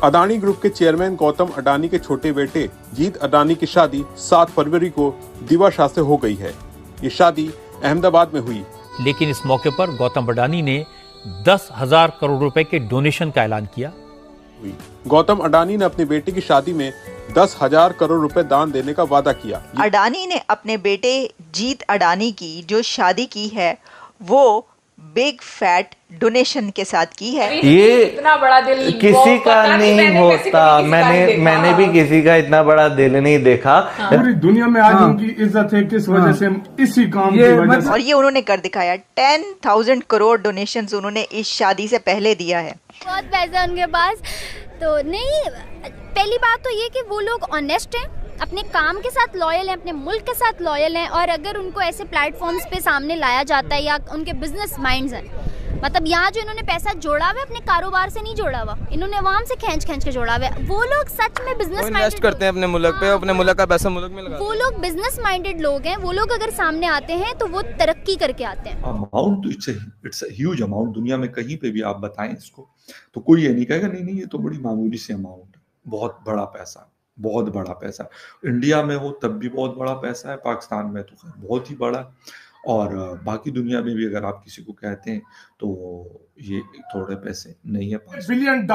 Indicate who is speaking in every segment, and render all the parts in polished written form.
Speaker 1: Adani group के chairman Gautam Adani के छोटे बेटे जीत अडानी की शादी 7 फरवरी को दिवा शाह से हो गई है। ये शादी अहमदाबाद में हुई।
Speaker 2: लेकिन इस मौके पर गौतम अडानी ने 10,000 करोड़ रुपए के डोनेशन का ऐलान किया।
Speaker 1: गौतम अडानी ने अपने बेटे की शादी में 10,000 करोड़ रुपए दान देने का वादा किया।
Speaker 3: अडानी ने अपने बेटे जीत अडानी की जो शादी की है वो बिग फैट डोनेशन के साथ की है।
Speaker 4: ये इतना बड़ा दिल किसी का नहीं होता। मैंने भी किसी का इतना बड़ा दिल नहीं देखा।
Speaker 5: पूरी दुनिया में आज उनकी इज्जत है किस वजह से, इसी काम की वजह से।
Speaker 3: और ये उन्होंने कर दिखाया। 10,000 करोड़ डोनेशन उन्होंने इस शादी से पहले दिया है।
Speaker 6: बहुत पैसा है उनके पास। तो नहीं, पहली बात तो ये कि वो लोग ऑनेस्ट हैं, अपने काम के साथ लॉयल हैं, अपने मुल्क के साथ लॉयल हैं। और अगर उनको ऐसे प्लेटफॉर्म्स पे सामने लाया जाता है या उनके बिजनेस माइंड्स हैं, मतलब यहाँ जो इन्होंने पैसा जोड़ा हुआ है अपने कारोबार से नहीं जोड़ा हुआ, इन्होंने वहाँ से खींच के जोड़ा हुआ है। वो लोग सच में बिजनेस
Speaker 7: इन्वेस्ट करते हैं अपने मुल्क पे, अपने मुल्क का पैसा मुल्क में लगाते हैं।
Speaker 6: वो लोग बिजनेस माइंडेड लोग हैं। वो लोग अगर सामने आते हैं तो वो तरक्की करके आते हैं।
Speaker 8: Amount it's a huge amount. दुनिया में कहीं पे भी आप बताएं इसको तो कोई ये नहीं कहेगा नहीं ये तो बड़ी मामूली सी अमाउंट है। बहुत बड़ा पैसा, बहुत बड़ा पैसा। इंडिया में हो तब भी बहुत बड़ा पैसा है, पाकिस्तान में तो बहुत ही बड़ा, और बाकी दुनिया में भी अगर आप किसी को कहते हैं तो ये थोड़े पैसे नहीं है।
Speaker 5: $1 बिलियन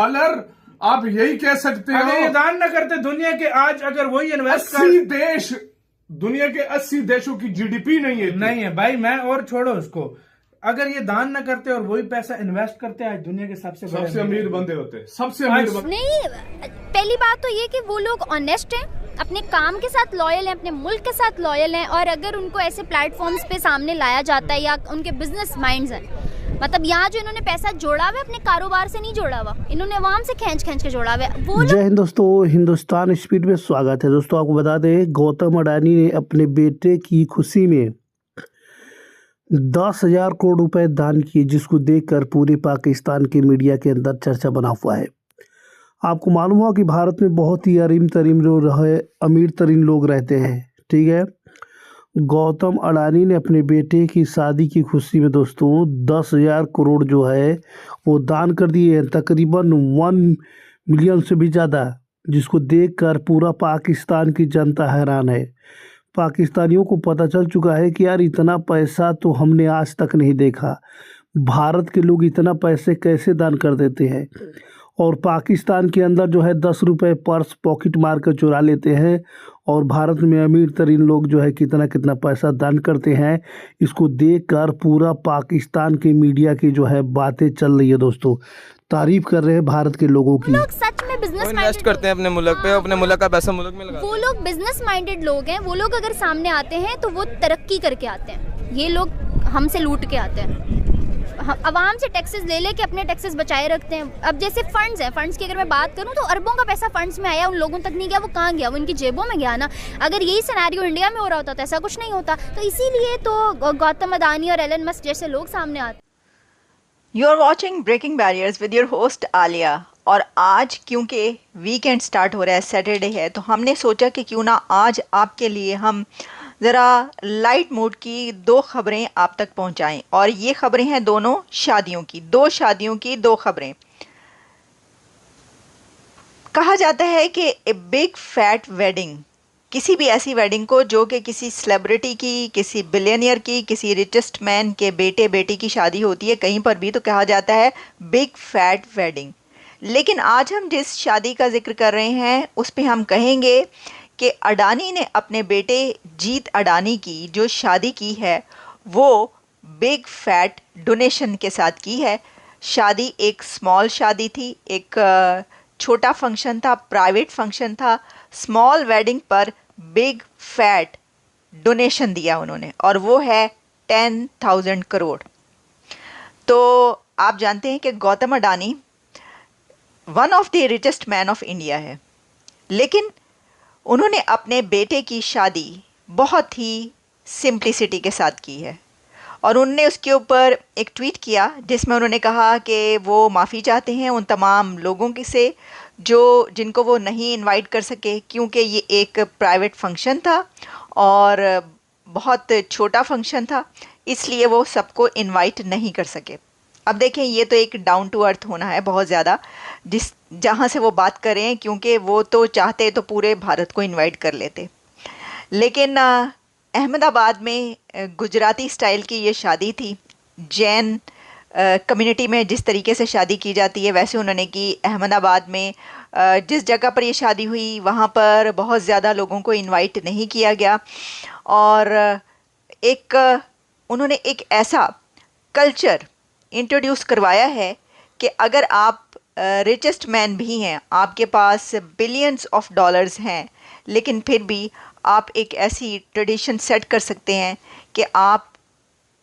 Speaker 5: आप यही कह सकते हो।
Speaker 9: अगर ये दान न करते दुनिया के, आज अगर वही इन्वेस्ट
Speaker 5: 80 देश, दुनिया के 80 देशों की जीडीपी नहीं है
Speaker 9: भाई। मैं और छोड़ो उसको, अगर ये दान न करते और वही पैसा इन्वेस्ट करते आज दुनिया के सबसे
Speaker 5: अमीर बंदे होते, सबसे अमीर बंदे।
Speaker 6: नहीं, पहली बात तो ये कि वो लोग ऑनेस्ट हैं, अपने काम के साथ लॉयल हैं, अपने मुल्क के साथ लॉयल हैं। और अगर उनको ऐसे प्लेटफॉर्म्स पे सामने लाया जाता है या उनके बिजनेस माइंड्स हैं, मतलब यहाँ जो इन्होंने पैसा जोड़ा हुआ है अपने कारोबार से नहीं जोड़ा हुआ, इन्होंने वहाँ से खींच के जोड़ा हुआ है। वो
Speaker 10: जय हिंद दोस्तों, हिंदुस्तान स्पीड में स्वागत है। दोस्तों आपको बता दें, गौतम अडानी ने अपने बेटे की खुशी में 10,000 करोड़ रुपए दान किए, जिसको देखकर पूरे पाकिस्तान के मीडिया के अंदर चर्चा बना हुआ है। आपको मालूम होगा कि भारत में बहुत ही अमीर तरीन लोग रहते हैं, ठीक है। गौतम अडानी ने अपने बेटे की शादी की खुशी में दोस्तों 10,000 करोड़ जो है वो दान कर दिए हैं, तकरीबन 1 मिलियन से भी ज़्यादा, जिसको देखकर पूरा पाकिस्तान की जनता हैरान है। पाकिस्तानियों को पता चल चुका है कि यार इतना पैसा तो हमने आज तक नहीं देखा। भारत के लोग इतना पैसे कैसे दान कर देते हैं। और पाकिस्तान के अंदर जो है 10 रुपये पर्स पॉकेट मार कर चुरा लेते हैं, और भारत में अमीर तरीन लोग जो है कितना पैसा दान करते हैं। इसको देखकर पूरा पाकिस्तान के मीडिया की जो है बातें चल रही है दोस्तों, तारीफ कर रहे हैं भारत के लोगों की।
Speaker 6: लोग सच में बिजनेस
Speaker 7: इन्वेस्ट करते हैं अपने मुल्क पे, अपने मुल्क का पैसा मुल्क में लगाते हैं।
Speaker 6: वो लोग बिजनेस माइंडेड लोग हैं। वो लोग अगर सामने आते हैं तो वो तरक्की करके आते हैं। ये लोग हमसे लूट के आते हैं, आवाम से टैक्सेस ले के अपने टैक्सेस बचाए रखते हैं। अब जैसे फंड्स हैं, फंड्स की अगर मैं बात करूं तो अरबों का पैसा फंड्स में आया, उन लोगों तक नहीं गया। वो कहाँ गया? वो इनकी जेबों में गया ना। अगर यही सिनेरियो इंडिया में हो रहा होता तो ऐसा कुछ नहीं होता। तो इसीलिए तो गौतम अडानी और एलन मस्क जैसे लोग सामने आते।
Speaker 3: You are watching breaking barriers with your host Alia. और आज क्योंकि वीकेंड स्टार्ट हो रहा है, सैटरडे है, तो हमने सोचा कि क्यों ना आज आपके लिए हम ज़रा लाइट मूड की 2 खबरें आप तक पहुंचाएं। और ये खबरें हैं दोनों शादियों की, 2 शादियों की 2 खबरें। कहा जाता है कि ए बिग फैट वेडिंग, किसी भी ऐसी वेडिंग को जो कि किसी सेलिब्रिटी की, किसी बिलियनियर की, किसी रिचेस्ट मैन के बेटे बेटी की शादी होती है कहीं पर भी, तो कहा जाता है बिग फैट वेडिंग। लेकिन आज हम जिस शादी का जिक्र कर रहे हैं उस पे हम कहेंगे कि अडानी ने अपने बेटे जीत अडानी की जो शादी की है वो बिग फैट डोनेशन के साथ की है। शादी एक स्मॉल शादी थी, एक छोटा फंक्शन था, प्राइवेट फंक्शन था। स्मॉल वेडिंग पर बिग फैट डोनेशन दिया उन्होंने, और वो है 10,000 करोड़। तो आप जानते हैं कि Gautam Adani one of the richest man of India है, लेकिन उन्होंने अपने बेटे की शादी बहुत ही सिंप्लिसिटी के साथ की है। और उन्होंने उसके ऊपर एक ट्वीट किया जिसमें उन्होंने कहा कि वो माफ़ी चाहते हैं उन तमाम लोगों के से जिनको वो नहीं इनवाइट कर सके, क्योंकि ये एक प्राइवेट फंक्शन था और बहुत छोटा फंक्शन था, इसलिए वो सबको इनवाइट नहीं कर सके। अब देखें, ये तो एक डाउन टू अर्थ होना है बहुत ज़्यादा, जहाँ से वो बात करें, क्योंकि वो तो चाहते तो पूरे भारत को इनवाइट कर लेते। लेकिन अहमदाबाद में गुजराती स्टाइल की ये शादी थी। जैन कम्युनिटी में जिस तरीके से शादी की जाती है वैसे उन्होंने की। अहमदाबाद में जिस जगह पर ये शादी हुई वहाँ पर बहुत ज़्यादा लोगों को इनवाइट नहीं किया गया, और उन्होंने एक ऐसा कल्चर इंट्रोड्यूस करवाया है कि अगर आप रिचेस्ट मैन भी हैं, आपके पास बिलियंस ऑफ डॉलर्स हैं, लेकिन फिर भी आप एक ऐसी ट्रेडिशन सेट कर सकते हैं कि आप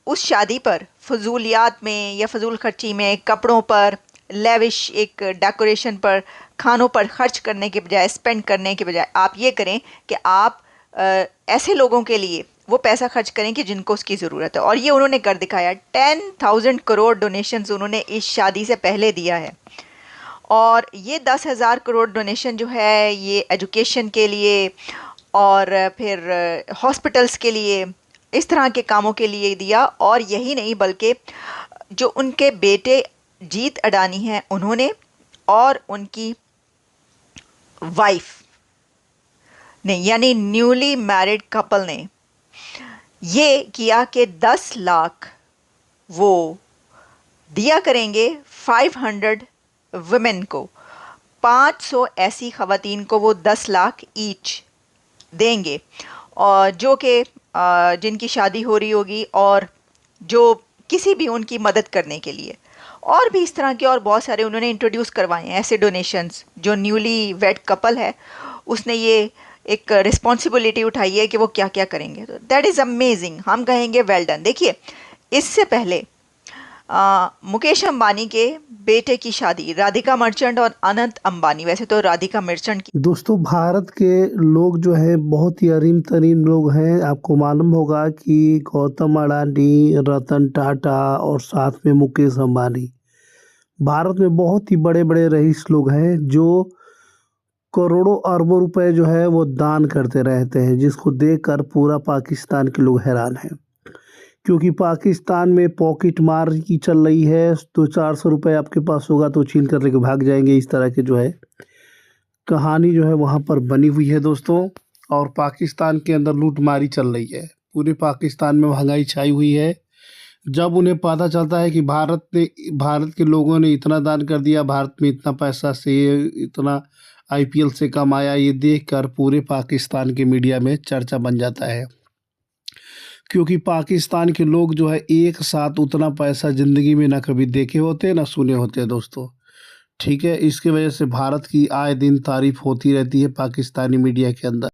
Speaker 3: उस शादी पर फजूलियात में या फजूल खर्ची में, कपड़ों पर, लेविश एक डेकोरेशन पर, खानों पर खर्च करने के बजाय, स्पेंड करने के बजाय आप ये करें कि आप ऐसे लोगों के लिए वो पैसा खर्च करें कि जिनको उसकी ज़रूरत है। और ये उन्होंने कर दिखाया। 10,000 करोड़ डोनेशंस उन्होंने इस शादी से पहले दिया है, और ये 10,000 करोड़ डोनेशन जो है ये एजुकेशन के लिए और फिर हॉस्पिटल्स के लिए, इस तरह के कामों के लिए दिया। और यही नहीं बल्कि जो उनके बेटे जीत अडानी हैं उन्होंने, और उनकी वाइफ ने, यानी न्यूली मैरिड कपल ने ये किया कि 10 लाख वो दिया करेंगे 500 वुमेन को। 500 ऐसी ख़वातीन को वो 10 लाख ईच देंगे, और जो कि जिनकी शादी हो रही होगी और जो किसी भी उनकी मदद करने के लिए। और भी इस तरह के और बहुत सारे उन्होंने इंट्रोड्यूस करवाए हैं ऐसे डोनेशंस। जो न्यूली वेड कपल है उसने ये एक रिस्पॉन्सिबिलिटी उठाई है कि वो क्या क्या करेंगे। तो दैट इज़ अमेजिंग, हम कहेंगे वेल डन। देखिए, इससे पहले मुकेश अंबानी के बेटे की शादी, राधिका मर्चेंट और अनंत अंबानी, वैसे तो राधिका मर्चेंट की।
Speaker 10: दोस्तों, भारत के लोग जो है बहुत ही अरीम तरीन लोग हैं। आपको मालूम होगा कि गौतम अडानी, रतन टाटा और साथ में मुकेश अंबानी भारत में बहुत ही बड़े बड़े रईस लोग हैं जो करोड़ों अरबों रुपए जो है वो दान करते रहते हैं, जिसको देखकर पूरा पाकिस्तान के लोग हैरान हैं। क्योंकि पाकिस्तान में पॉकेट मार की चल रही है, तो 400 रुपये आपके पास होगा तो छीन कर लेके भाग जाएंगे। इस तरह के जो है कहानी जो है वहाँ पर बनी हुई है दोस्तों। और पाकिस्तान के अंदर लूटमारी चल रही है, पूरे पाकिस्तान में महंगाई छाई हुई है। जब उन्हें पता चलता है कि भारत के लोगों ने इतना दान कर दिया, भारत में इतना पैसा से, इतना IPL से कमाया, ये देखकर पूरे पाकिस्तान के मीडिया में चर्चा बन जाता है। क्योंकि पाकिस्तान के लोग जो है एक साथ उतना पैसा ज़िंदगी में ना कभी देखे होते ना सुने होते दोस्तों। ठीक है, इसकी वजह से भारत की आए दिन तारीफ होती रहती है पाकिस्तानी मीडिया के अंदर।